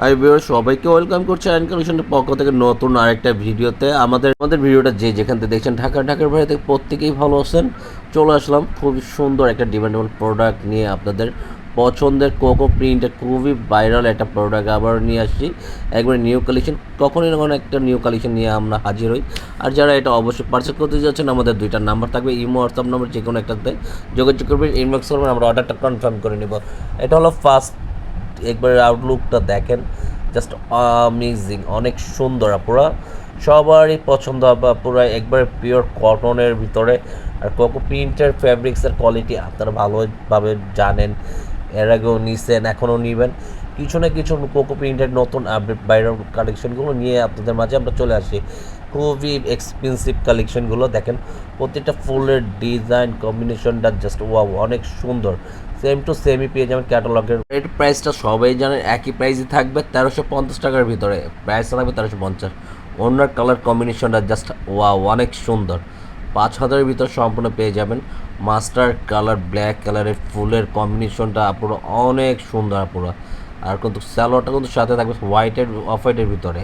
Hi viewers, সবাইকে welcome করছি ion কালেকশনের পক্ষ থেকে নতুন আরেকটা ভিডিওতে। আমাদের ভিডিওটা যে যেখান থেকে দেখছেন ঢাকার বাইরে থেকে প্রত্যেকেই ভালো আছেন। চলে আসলাম খুবই সুন্দর একটা ডিমান্ডেবল প্রোডাক্ট নিয়ে, আপনাদের পছন্দের কোকো প্রিন্টের খুবই ভাইরাল একটা প্রোডাক্ট আবার নিয়ে আসছি। একবারে নিউ কালেকশন, কখনই না কোনো একটা নিউ কালেকশন নিয়ে আমরা হাজির হই। আর যারা এটা অবশ্যই পারচেস করতে যাচ্ছেন, আমাদের দুইটা নাম্বার থাকবে, ইমো হোয়াটসঅ্যাপ নাম্বার, যে কোনো একটাতে যোগাযোগ করবেন, ইনবক্স করবেন, আমরা অর্ডারটা কনফার্ম করে নেব। এটা হলো ফার্স্ট, একবার আউটলুকটা দেখেন, জাস্ট অ্যামেজিং, অনেক সুন্দর। পুরা সবারই পছন্দ হবে, পুরো একবারে পিওর কটনের ভিতরে। আর কোকো প্রিন্টের ফ্যাব্রিক্সের কোয়ালিটি আপনারা ভালোভাবে জানেন, এর আগেও নিছেন, এখনও নেবেন। কিছু না কিছু কোকো প্রিন্টের নতুন আপডেট বাইরের কালেকশনগুলো নিয়ে আপনাদের মাঝে আমরা চলে আসি। খুবই এক্সপেন্সিভ কালেকশনগুলো দেখেন, প্রতিটা ফুলের ডিজাইন কম্বিনেশনটা জাস্ট ওয়াও, অনেক সুন্দর। সেম টু সেমই পেয়ে যাবেন ক্যাটালগের। এর প্রাইসটা সবাই জানেন, একই প্রাইসই থাকবে 1350 টাকার ভিতরে। প্রাইসটা থাকবে 1350। অন্যার কালার কম্বিনেশনটা জাস্ট ওয়াও, অনেক সুন্দর। 5000-এর ভিতর সম্পূর্ণ পেয়ে যাবেন। মাস্টার কালার, ব্ল্যাক কালারের ফুলের কম্বিনেশনটা পুরো অনেক সুন্দর পুরো। আর কিন্তু স্যালোয়ারটা কিন্তু সাথে থাকবে হোয়াইটের, অফ হোয়াইটের ভিতরে।